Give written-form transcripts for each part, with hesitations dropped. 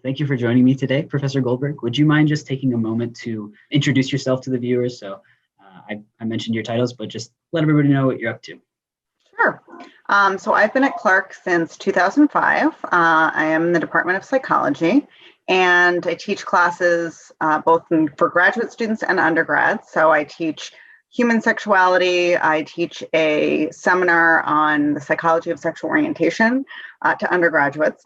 Thank you for joining me today, Professor Goldberg. Would you mind just taking a moment to introduce yourself to the viewers? I mentioned your titles, but just let everybody know what you're up to. Sure. So I've been at Clark since 2005. I am in the Department of Psychology, and I teach classes for graduate students and undergrads. So I teach human sexuality. I teach a seminar on the psychology of sexual orientation to undergraduates.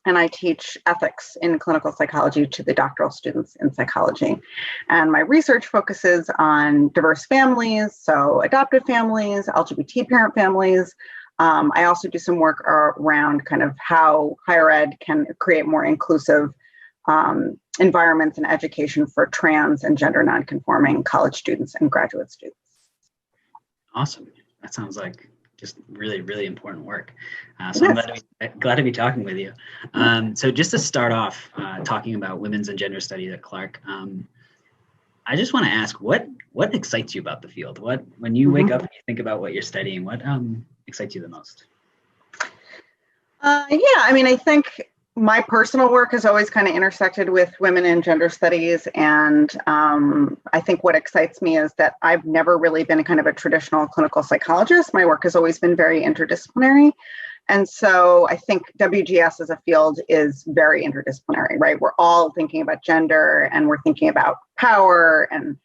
And I teach ethics in clinical psychology to the doctoral students in psychology. And my research focuses on diverse families, so adoptive families, LGBT parent families. I also do some work around kind of how higher ed can create more inclusive environments and education for trans and gender nonconforming college students and graduate students. Awesome. That sounds like just really, really important work. Yes. I'm glad to be talking with you. So just to start off talking about women's and gender studies at Clark, I just want to ask, what excites you about the field? When you wake up and you think about what you're studying, what excites you the most? I think my personal work has always kind of intersected with women and gender studies. And I think what excites me is that I've never really been a kind of a traditional clinical psychologist. My work has always been very interdisciplinary. And so I think WGS as a field is very interdisciplinary, right? We're all thinking about gender and we're thinking about power and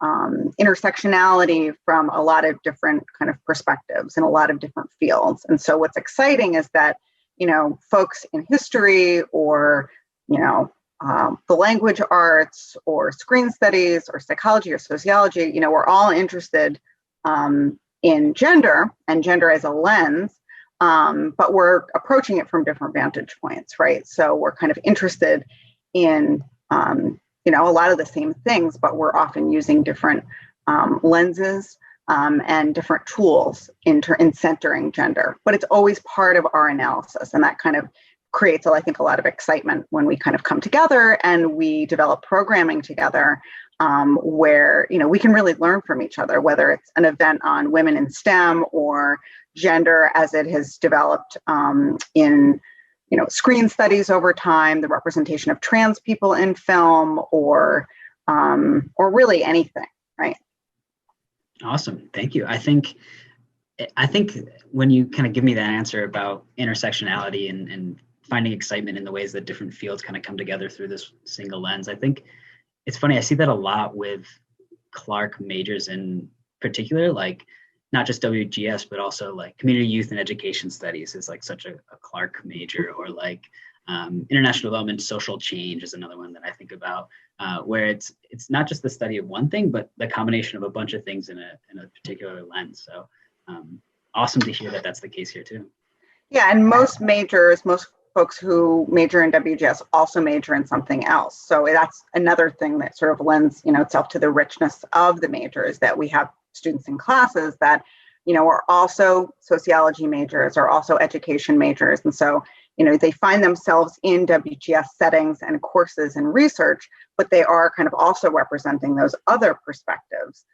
intersectionality from a lot of different kind of perspectives in a lot of different fields. And so what's exciting is that folks in history or, the language arts or screen studies or psychology or sociology, we're all interested in gender and gender as a lens, but we're approaching it from different vantage points, right? So we're kind of interested in, a lot of the same things, but we're often using different lenses and different tools in centering gender, but it's always part of our analysis. And that kind of creates, I think, a lot of excitement when we kind of come together and we develop programming together where, we can really learn from each other, whether it's an event on women in STEM or gender as it has developed in, screen studies over time, the representation of trans people in film or really anything, right? Awesome. Thank you. I think when you kind of give me that answer about intersectionality and finding excitement in the ways that different fields kind of come together through this single lens, I think it's funny. I see that a lot with Clark majors in particular, like not just WGS, but also like community youth and education studies is like such a Clark major, or like international development, social change is another one that I think about, where it's not just the study of one thing, but the combination of a bunch of things in a particular lens. So awesome to hear that that's the case here too. Yeah, and most folks who major in WGS also major in something else. So that's another thing that sort of lends, itself to the richness of the majors, that we have students in classes that, are also sociology majors or also education majors. And so they find themselves in WGS settings and courses and research, but they are kind of also representing those other perspectives,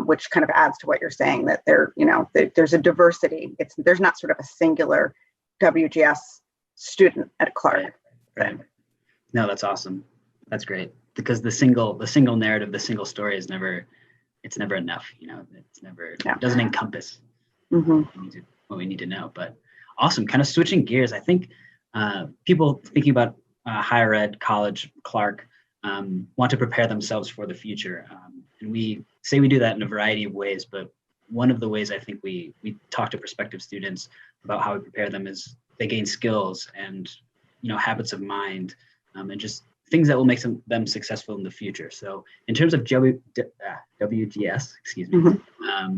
which kind of adds to what you're saying, that there's a diversity. There's not sort of a singular WGS student at Clark. Right. No, that's awesome. That's great, because the single narrative, the single story is never enough. It doesn't encompass what we need to know. But awesome. Kind of switching gears, I think people thinking about higher ed, college, Clark, want to prepare themselves for the future. And we say we do that in a variety of ways, but one of the ways I think we talk to prospective students about how we prepare them is they gain skills and, habits of mind, and just things that will make them successful in the future. So in terms of WGS,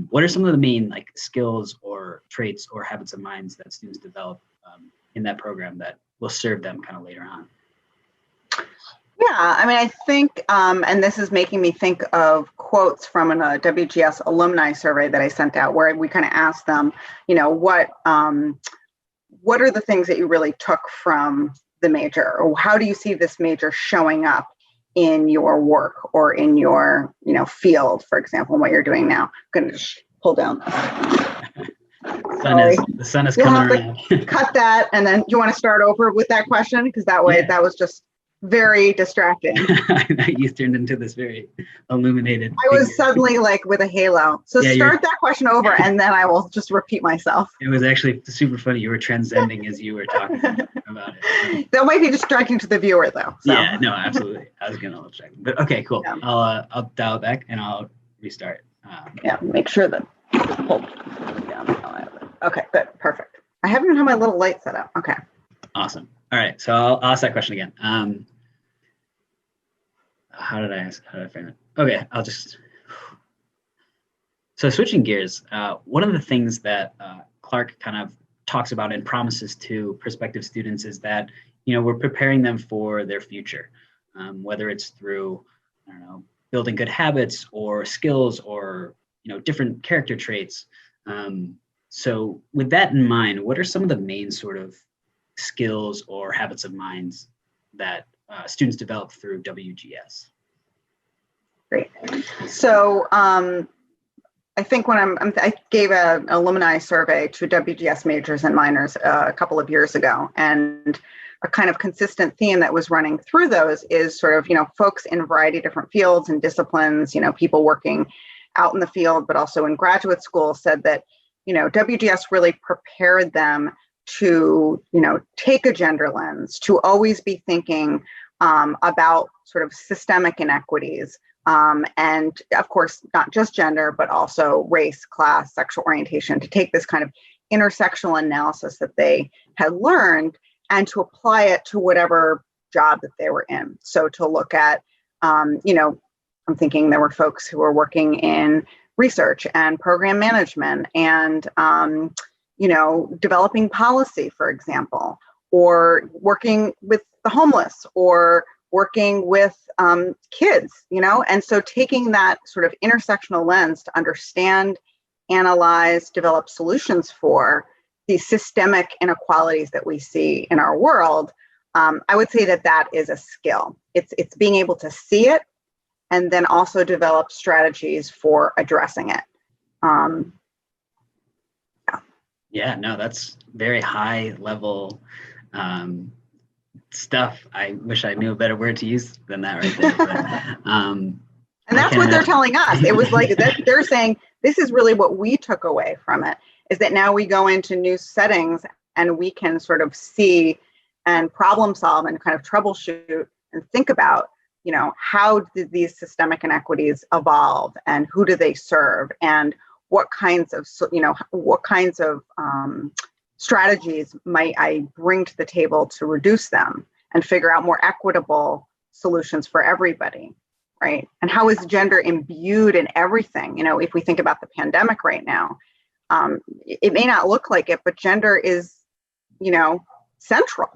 what are some of the main like skills or traits or habits of minds that students develop in that program that will serve them kind of later on? Yeah, I think, and this is making me think of quotes from a WGS alumni survey that I sent out, where we kind of asked them, what are the things that you really took from the major, or how do you see this major showing up in your work or in your, field, for example, in what you're doing now? I'm going to just pull down this. The sun is You'll coming have around. to cut that, and then you want to start over with that question, because that way that was just very distracting. You turned into this very illuminated I was suddenly like with a halo. So start that question over, and then I will just repeat myself. It was actually super funny. You were transcending as you were talking about it. That might be distracting to the viewer, though. So. Yeah, no, absolutely. I was gonna distract, but okay, cool. Yeah. I'll dial it back and I'll restart. Make sure that. Okay, good, perfect. I haven't even had my little light set up. Okay. Awesome. All right, so I'll ask that question again. How did I frame it? Okay, so switching gears, one of the things that Clark kind of talks about and promises to prospective students is that, we're preparing them for their future, whether it's through, I don't know, building good habits or skills or, different character traits. So with that in mind, what are some of the main sort of skills or habits of minds that students develop through WGS? Great. So I think when I gave an alumni survey to WGS majors and minors a couple of years ago, and a kind of consistent theme that was running through those is sort of, folks in a variety of different fields and disciplines, people working out in the field, but also in graduate school, said that, WGS really prepared them to, take a gender lens, to always be thinking about sort of systemic inequities. And of course, not just gender, but also race, class, sexual orientation, to take this kind of intersectional analysis that they had learned and to apply it to whatever job that they were in. So to look at, I'm thinking there were folks who were working in research and program management and, developing policy, for example, or working with the homeless or working with kids, and so taking that sort of intersectional lens to understand, analyze, develop solutions for these systemic inequalities that we see in our world, I would say that is a skill. It's being able to see it and then also develop strategies for addressing it. Yeah, no, that's very high level stuff. I wish I knew a better word to use than that right there. But, and that's what they're telling us. It was like they're saying this is really what we took away from it, is that now we go into new settings and we can sort of see and problem solve and kind of troubleshoot and think about, how did these systemic inequities evolve and who do they serve and what kinds of strategies might I bring to the table to reduce them and figure out more equitable solutions for everybody, right? And how is gender imbued in everything? If we think about the pandemic right now, it may not look like it, but gender is, central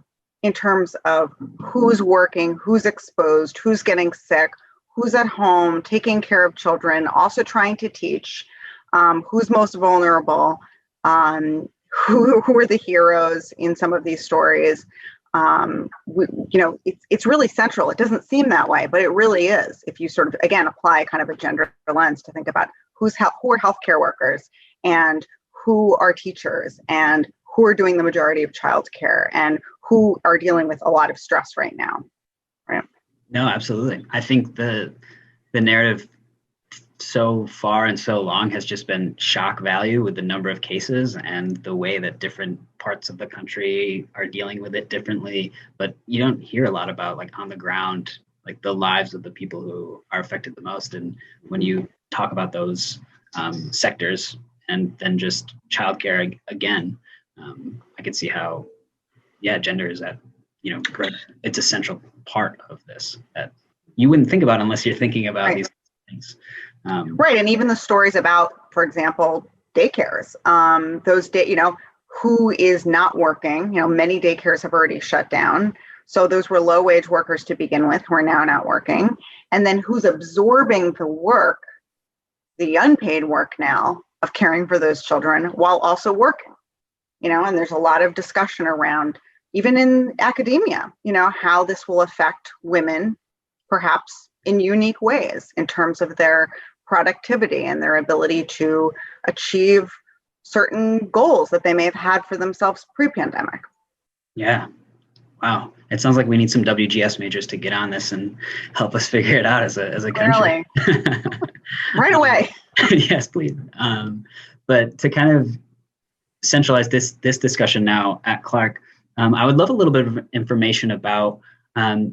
in terms of who's working, who's exposed, who's getting sick, who's at home, taking care of children, also trying to teach, who's most vulnerable, who are the heroes in some of these stories. It's really central. It doesn't seem that way, but it really is. If you sort of, again, apply kind of a gender lens to think about who are healthcare workers and who are teachers and who are doing the majority of childcare and who are dealing with a lot of stress right now, right? No, absolutely. I think the narrative so far and so long has just been shock value with the number of cases and the way that different parts of the country are dealing with it differently. But you don't hear a lot about, like, on the ground, like the lives of the people who are affected the most. And when you talk about those sectors and then just childcare again, I can see how, gender is at, it's a central part of this that you wouldn't think about unless you're thinking about these things. Right. And even the stories about, for example, daycares, who is not working, many daycares have already shut down. So those were low wage workers to begin with who are now not working. And then who's absorbing the work, the unpaid work now of caring for those children while also working, and there's a lot of discussion around, even in academia, how this will affect women, perhaps in unique ways in terms of their productivity and their ability to achieve certain goals that they may have had for themselves pre-pandemic. Yeah. Wow. It sounds like we need some WGS majors to get on this and help us figure it out as a country. Right away. Yes, please. But to kind of centralize this discussion now at Clark, I would love a little bit of information about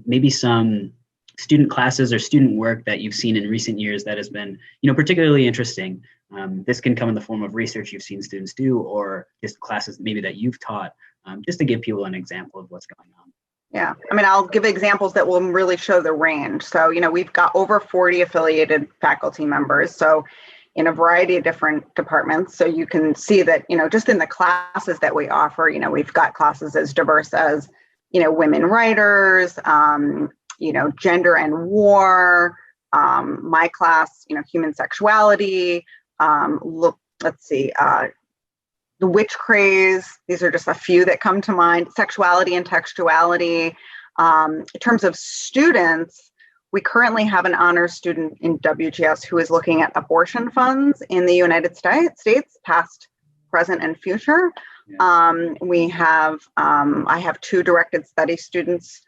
maybe some student classes or student work that you've seen in recent years that has been, particularly interesting. This can come in the form of research you've seen students do, or just classes maybe that you've taught, just to give people an example of what's going on. Yeah, I mean, I'll give examples that will really show the range. So, we've got over 40 affiliated faculty members. So in a variety of different departments. So you can see that, just in the classes that we offer, we've got classes as diverse as, women writers, gender and war, my class, human sexuality, let's see, the witch craze. These are just a few that come to mind. Sexuality and textuality. In terms of students, we currently have an honors student in WGS who is looking at abortion funds in the United States, past, present, and future. Yeah. We have, I have 2 directed study students,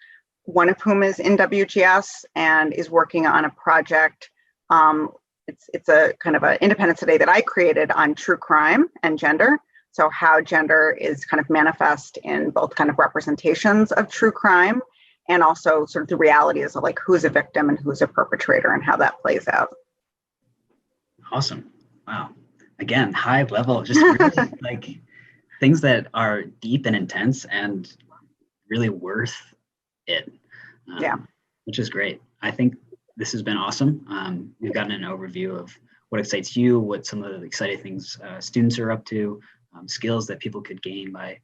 one of whom is in WGS and is working on a project. It's a kind of an independent study that I created on true crime and gender. So how gender is kind of manifest in both kind of representations of true crime and also sort of the realities of like who's a victim and who's a perpetrator and how that plays out. Awesome. Wow. Again, high level, just really like things that are deep and intense and really worth it. Yeah. Which is great. I think this has been awesome. We've gotten an overview of what excites you, what some of the exciting things students are up to, skills that people could gain by,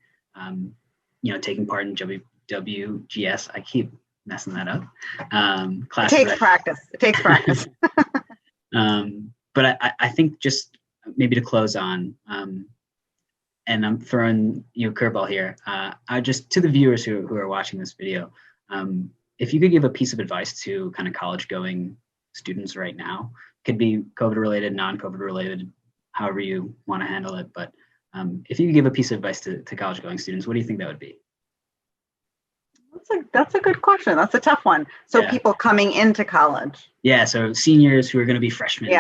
taking part in WGS. I keep messing that up. It takes practice. It takes practice. But I think just maybe to close on, and I'm throwing you a curveball here. I just, to the viewers who are watching this video, if you could give a piece of advice to kind of college-going students right now, could be COVID-related, non-COVID related, however you want to handle it. But if you could give a piece of advice to college-going students, what do you think that would be? That's a good question. That's a tough one. So people coming into college. Yeah. So seniors who are going to be freshmen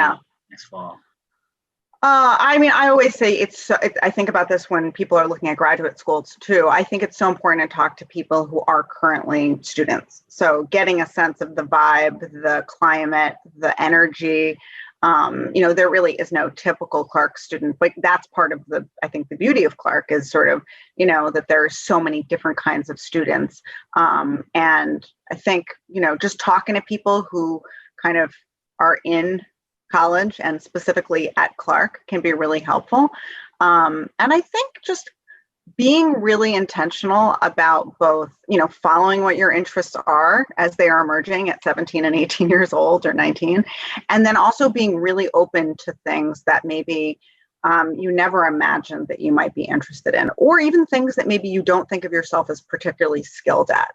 next fall. I mean, I always say I think about this when people are looking at graduate schools too. I think it's so important to talk to people who are currently students. So getting a sense of the vibe, the climate, the energy. There really is no typical Clark student, but that's part of I think the beauty of Clark is sort of, that there are so many different kinds of students. And I think, just talking to people who kind of are in college and specifically at Clark can be really helpful. And I think just being really intentional about both, following what your interests are as they are emerging at 17 and 18 years old or 19, and then also being really open to things that maybe you never imagined that you might be interested in, or even things that maybe you don't think of yourself as particularly skilled at.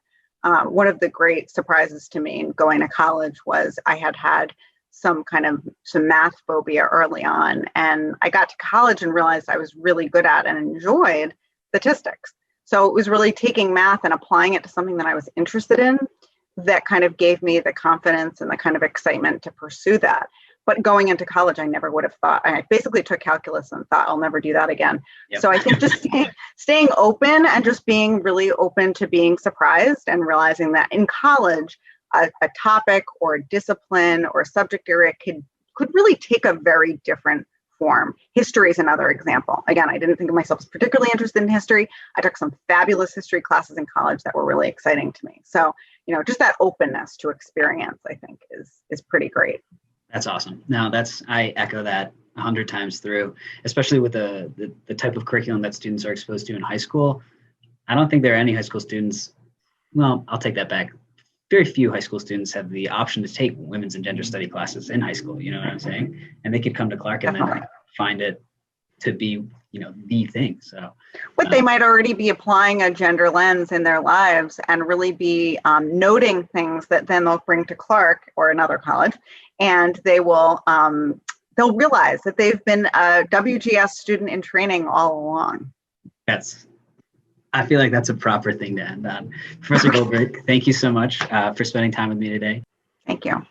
One of the great surprises to me in going to college was I had some math phobia early on, and I got to college and realized I was really good at and enjoyed statistics. So it was really taking math and applying it to something that I was interested in that kind of gave me the confidence and the kind of excitement to pursue that. But going into college, I never would have thought. I basically took calculus and thought I'll never do that again. Yep. So I think just staying open and just being really open to being surprised and realizing that in college, a topic or a discipline or a subject area could really take a very different form. History is another example. Again, I didn't think of myself as particularly interested in history. I took some fabulous history classes in college that were really exciting to me. So, just that openness to experience, I think is pretty great. That's awesome. No, I echo that 100 times through, especially with the type of curriculum that students are exposed to in high school. I don't think there are any high school students. Well, I'll take that back. Very few high school students have the option to take women's and gender study classes in high school. You know what I'm saying? And they could come to Clark and then find it to be, the thing. So, but they might already be applying a gender lens in their lives and really be noting things that then they'll bring to Clark or another college, and they will they'll realize that they've been a WGS student in training all along. I feel like that's a proper thing to end on. Professor Goldberg, thank you so much for spending time with me today. Thank you.